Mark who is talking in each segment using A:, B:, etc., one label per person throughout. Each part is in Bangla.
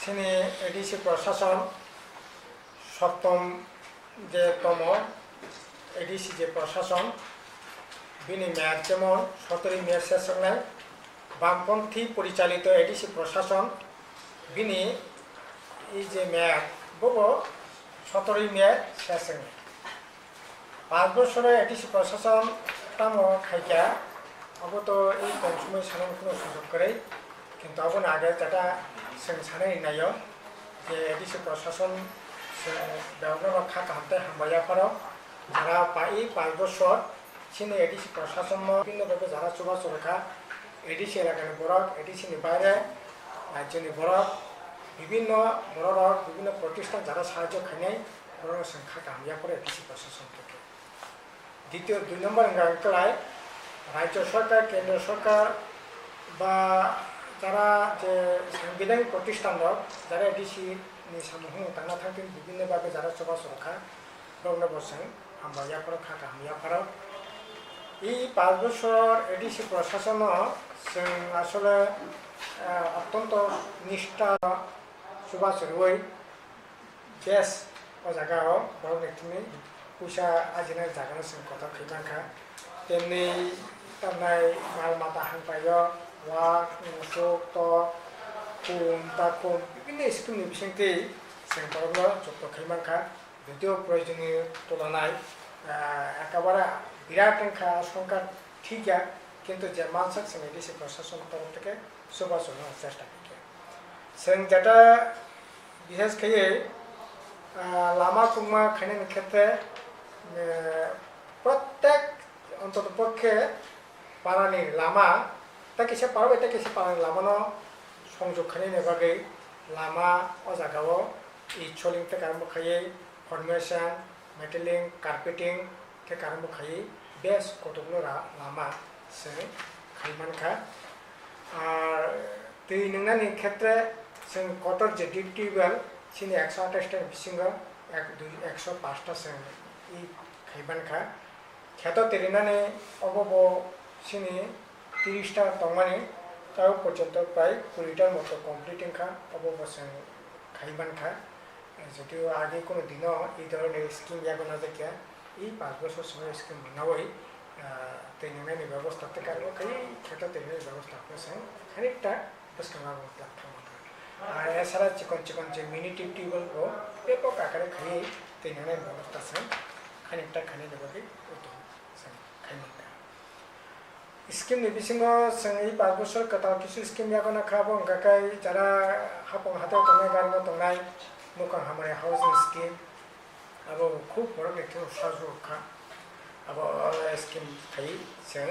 A: সিনি এডিসি প্রশাসন সপ্তম যে তম এডিসি যে প্রশাসন বিনি মেয়াদ যেমন 17 মে শেষ হলে বামপন্থী পরিচালিত এডিসি প্রশাসন বিনি এই যে মেয়াদ ববো 17 মে শেষ হলে 5 বছরে এডিসি প্রশাসন তামো খাইকা अब तो এই কম সময় সানাম কোনো সুযোগ করে কিন্তু আবন আগে যেটা সানাই নাইও যে এডিসি প্রশাসন ব্যবহার খাতা হাতে হামবাইয়া পারো যারা এই 5 বছর সিনে এডিসি প্রশাসন বিভিন্নভাবে যারা চুবা চরখা এডিসি এলাকার বরক এডিসিনি বাইরে রাজ্যনি বরক বিভিন্ন বড় বিভিন্ন প্রতিষ্ঠান যারা সাহায্য খাইনাই বড় খাতা হামিয়া পড়ে এডিসি প্রশাসন থেকে দ্বিতীয় 2 নম্বর অঙ্কলায় রাজ্য সরকার কেন্দ্র সরকার বা যারা যে সাংবিধানিক প্রতিষ্ঠান যারা এডিসি সামূহ টানা থাকেন বিভিন্নভাবে যারা সভা সরকার রগ্ন বসেন হামবাইয়া পড়ো খাটা হামিয়া পড়ো এই 5 বছর এডিসি প্রশাসন আসলে অত্যন্ত নিষ্ঠা সুবাস রুই বেশ ও জায়গাও বড় নেত্রী পয়সা আজিনার জায়গার কথা খেমাখা তেমনি তাই মাল মাতা হাংপাইয় ওয়া মুসুক ত কুম তা কুম বিভিন্ন স্কিমनि बिथिंथि जों बर'नो যুক্ত खालामखा যদিও প্রয়োজনীয় তুলনায় একেবারে বিরাট সংখ্যা ঠিক কিন্তু যে মানসিক जों এডিসি প্রশাসন তরফ থেকে সুবাসন চেষ্টা করি जों যেটা বিশেষ করে লামা কুমা খাইনাयनि ক্ষেত্রে প্রত্যেক অন্তত পক্ষে পাড়ানি লামা তা কিছু পারবে তা কিছু পাড়ানি লামানো সংযোগ খাইनायनि बागै लामा ओ जागाव इचलिं থেকে আরম্ভ খাইয়ে ফরমেশন মেটালিং কার্পেটিং থেকে আরম্ভ খাইয়ে বেশ কতগুলো লামা जों খাইমানখা আর दै नोंनानि ক্ষেত্রে जों কতর যে ডিপ টিউবওয়েল সিনি 128 টা বিসিঙ্গ 105 টা जों ই খাইমানখা খ্যাত তেরিনানে অবব সিনি 30 টা তমানি তাও পর্যন্ত প্রায় 20টার মতো কমপ্লিটিংখা অবব जों খাইমানখা যদিও আগে কোনো দিনও এই ধরনের স্কিম যাগোনা দেখে এই 5 বছর সময় স্কিম বানাওই তেরিনানি ব্যবস্থা থেকে আরো খাই খ্যাত তেরিনানি ব্যবস্থা করছে খানিকটা বসকানা প্ল্যাটফর্ম আর এছাড়া চিকন চিকন যে মিনি টিউবওয়েল ব্যাপক আকারে খাই তেরিনানি ব্যবস্থা আছে খানিকটা খানি দেবাকে स्किमनि बिथिङाव जों এই 5 বছর কথা কিছু স্কিম যাগোনা খাবो गाकाय যারা हापं हाथाव तंनाय गारियाव तंनाय मुखां हामाय हाउसिंग स्किम आबो खूब बड़ नेथि साजुखा आबो स्किम थायो जों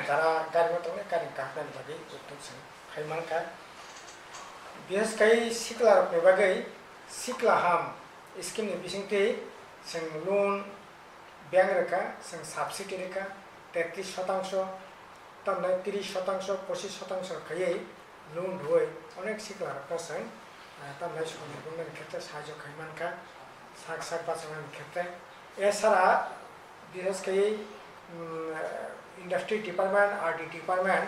A: যারা गारियाव तंनाय गारि गाखनायनि बागै उद्योग जों खायमानखा बिहेसखाय सिख्लानि बागै सिख्लाहाम स्किमनि बिथिंथि जों लोन ব্যাংক রেখা जों সাবসিডি রেখা 33% তামনাय 30% 25% খাইয়ে লোন রুই অনেক শিক্ষার্থীরা जों তামনাय সমর্পণের ক্ষেত্রে সাহায্য খাইমানখা শাক শাক বাঁচানোর ক্ষেত্রে এছাড়া বিশেষ করে ইন্ডাস্ট্রি ডিপার্টমেন্ট আরডি ডিপার্টমেন্ট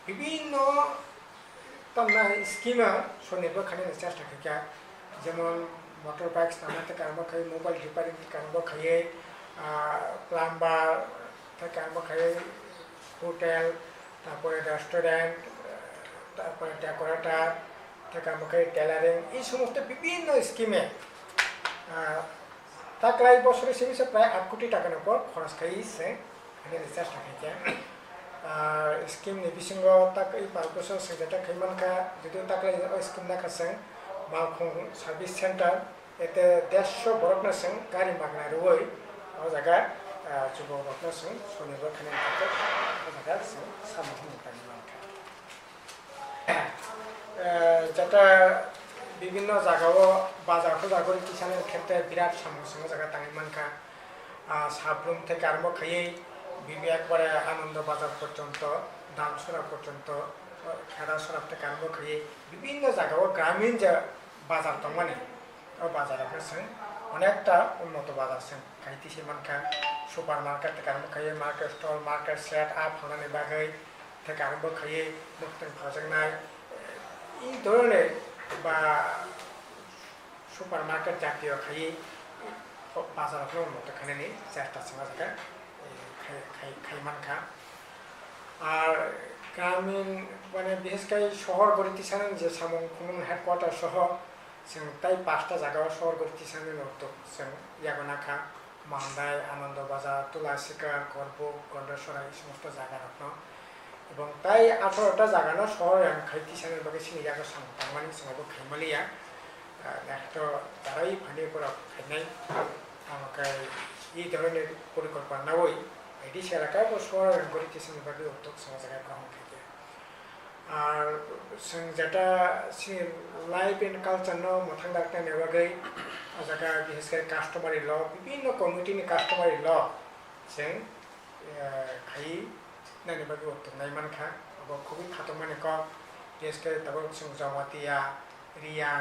A: বিভিন্ন তামনাय স্কিমে স্বনির্ভর খাইনাयनि চেষ্টা খাইকা যেমন মোটর বাইক নামা থেকে আরম্ভ খাই মোবাইল রিপেয়ারিং থেকে আরম্ভ খাইয়ে প্লাম্বার থেকে আরম্ভ খাইয়ে হোটেল তারপরে রেস্টুরেন্ট তারপরে ডেকোরেটর থেকে আরম্ভ খাই টেলারিং এই সমস্ত বিভিন্ন স্কিমে তাকলাই বছরে সে বিষয়ে প্রায় 8 কোটি টাকার উপর খরচ খাইছে খাইনাयनि চেষ্টা খাইছে স্কিমनि बिथिङाव তাক এই 5 বছর जों যেটা খাইমানখা যদিও তাকলাই স্কিम नाखासों मावखुं सार्भिस सेंटर एते 150 बरकनो जों गारि मागना रुई ओ जागा जुबकनो जों स्वनिर्भर खालामनो थाखाय ओ जागा जों सामूहिक मानखा যেটা বিভিন্ন জায়গাও বাজারও জাগরি কিষানের ক্ষেত্রে বিরাট সমস্যা জায়গা তাইমানখা সাবরুম থেকে আরম্ভ খাইয়ে একবারে আনন্দ বাজার পর্যন্ত দামসরা পর্যন্ত খেরা সরাব থেকে আরম্ভ খাইয়ে বিভিন্ন জায়গাও গ্রামীণ যে বাজার দं माने बाजाराव जों अनेकटा उन्नत बाजार जों खायथिसे मानखा सुपार मार्केट থেকে আরম্ভ খাইয়ে मार्केट स्टल मार्केट सेट आप फांनायनि बागै থেকে আরম্ভ খাইয়ে মুক্তি ফজংनाय এই ধরনের বা সুপারমার্কেট জাতীয় খাই বাজারফोराव মতো খাইनायनि চেষ্টা চালা जागा খাইমানखा আর গ্রামীণ মানে বিশেষ করে শহর গড়িতে সানেন যে সামং খুমুং হেডকোয়ার্টার সহ जों তাই 5টা জায়গায় শহর গড়িতে সানেন উদ্যোগ जों ইয়াগনাখা মান্দাই আনন্দবাজার তুলাসিকা করবুক গন্ডেশ্বরাই সমস্ত জায়গা রত্ন এবং তাই 18টা জায়গানো শহর খাইতে সানেন বাকি সিনিয়াগো সাংতাংমানি সঙ্গবো খাইমালিয়া একটা যারাই ফানি করা খাইনাই আমাকে এই ধরনের পরিকল্পনা ওই এটি এলাকায় শহর গড়িতে সানেন বাকি উদ্যোগ সঙ্গে জায়গায় গ্রহণ খাইতে আর যেটা লাইফ এন্ড কালচার মথাং ডাক্তারनि बागै जागा बिहेस करे कास्टमारि ल विभिन्न कमिटिनि कास्टमारि ल जों खाइ नानि बागै उद्योग नायमानखा अब खुबै खाथमानि क बिहेस करे तब जों जमातिया रियां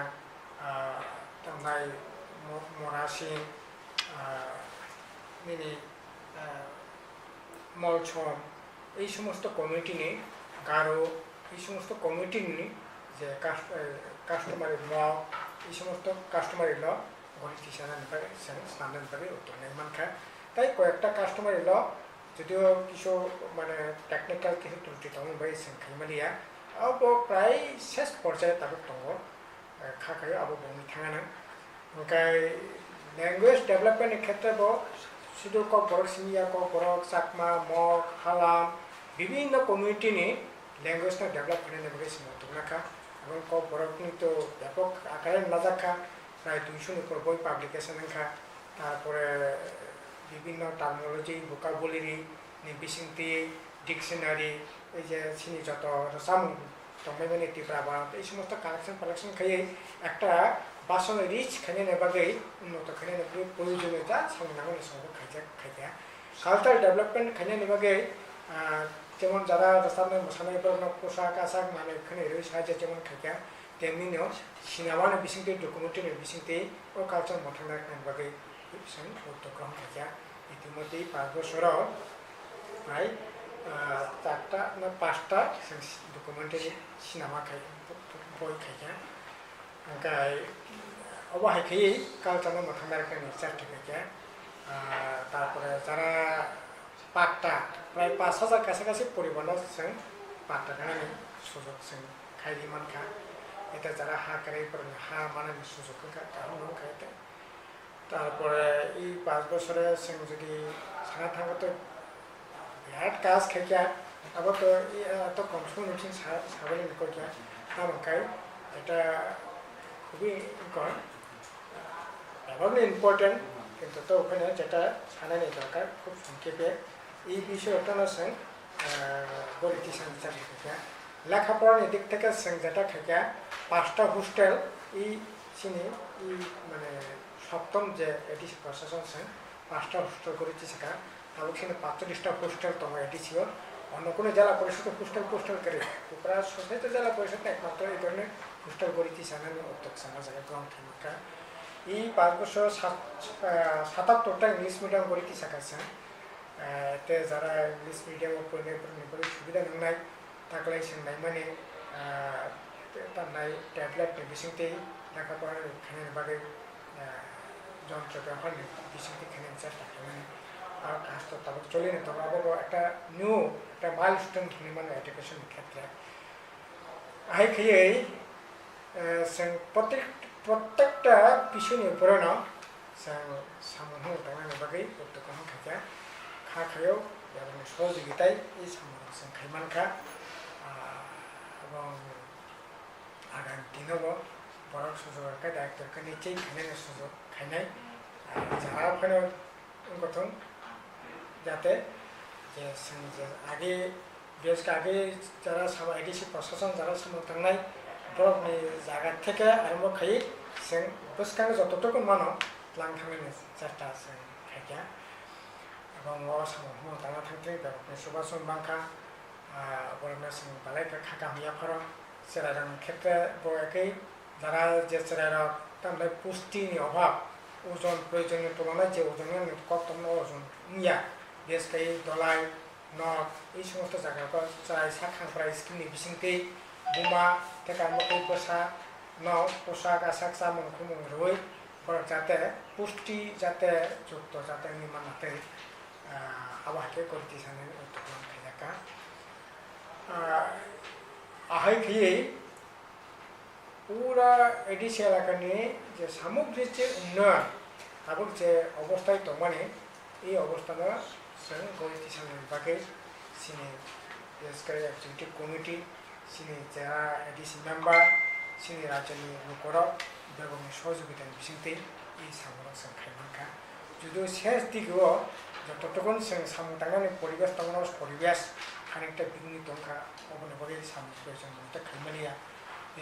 A: तंनाय मरासिं मिनि मलछम এই সমস্ত কমিটিনি গারো এই সমস্ত কমিটিনি যে কাস্টমারি ল এই সমস্ত কাস্টমারি ল গণিত হিসাবে স্নানের ভাবে উত্তর নেই মানখা তাই কয়েকটা কাস্টমারি ল যদিও কিছু মানে টেকনিক্যাল কিছু ত্রুটি দং ভাই খাইমালিয়া আবো প্রায় শেষ পর্যায়ে তাবো দङ খাখাयो আবো বমি थाङानो ओमफ्राय ল্যাঙ্গুয়েজ ডেভেলপমেন্টनि ক্ষেত্রেबो শুধু ক বড় সিনিয়া ক বড় চাকমা মগ হালাম বিভিন্ন কমিউনিটিनि ল্যাঙ্গুয়েজটা ডেভেলপ खालामनो बागै दंनाखा এবং ক বড়নি তো ব্যাপক আকারে নাজাখা প্রায় 200 উপর বই পাবলিকেশন খা তারপরে বিভিন্ন টার্মিনোলজি ভোকাবুলারি বিশিংতি ডিকশনারি এই যে সিনি যত সাম তমাইমানি টিপ্রাবা এই সমস্ত কালেকশন খাইয়ে একটা বাসন রিচ খাইনে বাগै উন্নত খাইনে প্রয়োজনীয়তা সংনাগন সঙ্গে খাইয়া কালচার ডেভেলপমেন্ট খাইনে বাগै যেমন যারা রাস্তায় মোসানাইফোর পোশাক আশাক মানে এখানে সাহায্য যেমন খাইয়া তেমনিও সিনেমানি বিশিংতি ডকুমেন্টারি বিশিংতি ও কালচার মথাंनाय बागै जों उद्योग ग्रहण खाइया इतिमধ্যে 5 বছরাव প্রায় 4টা না 5টা ডকুমেন্টারি সিনেমা খাই বই খাইয়া ओमफ्राय অবহাই খাই কালচার মথাंनाय সার্টিফিকেট তারপরে যারা পাট্টা প্রায় 5000 কাছাকাছি পরিবহন जों পাট্টা গানানি সুযোগ जों খাইলি মানখা এটা যারা হা কারাইফোর হা মানানি সুযোগ খাইতে তারপরে এই 5 বছরে जों যদি সারা থাকতো বিরাট কাজ খাইয়া আবার তো এত কম সময় মিটিং সাবলীল করিয়া আমাকে এটা খুবই এভাবে ইম্পর্টেন্ট কিন্তু তো ওখানে যেটা সানানি দরকার খুব সংক্ষেপে এই বিষয়টা जों গড়িতে সার্টিফিকেট লেখাপড়ার দিক থেকে जों যেটা খাইয়া 5টা হোস্টেল এই চিনি এই মানে সপ্তম যে এডিসি প্রশাসন जों 5টা হোস্টেল গড়িতে শেখা তাও সেখানে 45টা হোস্টেল তোমার এডিসিও অন্য কোনো জেলা পরিষদ হোস্টেল করে উপরা সোসাইটি জেলা পরিষদ একমাত্র এই ধরনের হোস্টেল গড়িতে সানানি উদ্যোগ সমাজ গ্রহণ থাকা এই 5 বছর 77টা ইংলিশ মিডিয়াম গড়িতে শেখাছে এতে যারা ইংলিশ মিডিয়াম পড়াশোনা সুবিধা নাই থাকলে सोंनाय माने তারনাই ট্যাবলেট বিশিংতি লেখাপড়ার খানের বাগै যন্ত্র ব্যবহার বিশিংতি খানের চেষ্টা খানে আর কাজ তো তবে চলে না তবে আবার একটা নিউ একটা মাইলস্টোন খানি মানে এডুকেশন ক্ষেত্রে আই খাইয়ে जों প্রত্যেকটা বিষয়नि উপরনো जों সামনে তাंनाय बागै উদ্যোগ খাইয়া খাখায়ও এবং সহযোগিতায় এই সামনে जों খাইমানখা এবং আগামী দিনেও বড় সুযোগ একটা দায়িত্বকে নিচেই খাইনায় সুযোগ খাইনায় যারা ওখানে গঠন যাতে যে আগে বেশ আগে যারা এডিসি প্রশাসন যারা থাंनाय ব্লকनि জায়গা থেকে আরম্ভ খাই जों বসকানো যতটুকু মানো লাंखांनायनि চেষ্টা जों খাইয়া এবং অসমাহ তারা থাকতে ব্যাপক সুভাষ বাংখা বলনা जों বালাইকা খাকামিয়াফার সেরারং ক্ষেত্রে বয়কে যারা যে সেরার তামলে পুষ্টিনি অভাব ওজন প্রয়োজনীয় তুলনায় যে ওজনের কম ওজন নিয়া বেশকাই দলাই নখ এই সমস্ত জায়গাকে যারা সাখাংফরা স্কিমনি বিশিংতি বুমা থেকে আরম্ভ করে বসা নাও পোশাক আশাক চামুং খুমুং রুই যাতে পুষ্টি যাতে যুক্ত যাতে নিমানাতে আবহাকে করতে সানে উত্তরণ খাইয়াকা আহাই খেয়ে পুরা এডিসি এলাকানি যে সামগ্রিক যে উন্নয়ন এবং যে অবস্থায় দমানে এই অবস্থাটা जों गयति साननि बागै सिनि एसकाई एक्टिविटी कमिटि सिनि जा एडिसि मेम्बार सिनि राज्यनि न'खराव बेगमनि सहयोगितानि बिथिंयै এই सामूर जों खालामखा जुदि शेष दिगो যতটুকুন जों सामूं थांनानै परिबेश थांनाव परिबेश खानेक्टेड बिगनि दंखा अबने बागै सामूं जों मते खालामनिया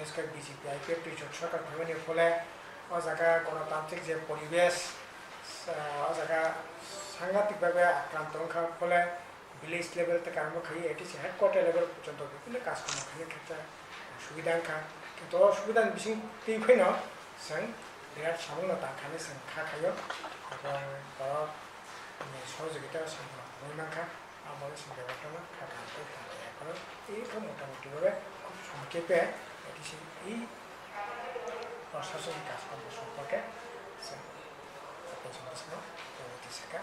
A: एसकाई बीजेपी आईपीएफ टिचर सरकार खालामनि फले ओ जागा गणतान्त्रिक जे परिबेश ओ जागा সাংঘাতিকভাবে আক্রান্ত হওয়ার ফলে ভিলেজ লেভেল থেকে আরম্ভ খাইয়ে এটিসি হেডকোয়ার্টার লেভেল পর্যন্ত বিভিন্ন কাজকর্ম খাইয়ে ক্ষেত্রে সুবিধা খা কিন্তু অসুবিধার বিশিং ফেন जों বিরাট সামূন্য দাখানে जों খাখাयो এবং বড় সহযোগিতা সামূহ হইমাখা আমার जों ব্যবহার খাখাতে এখন এইটা মোটামুটিভাবে খুব সংক্ষেপে এটিসি এই প্রশাসনিক কাজকর্ম সম্পর্কে जों আপনার সঙ্গে সেটা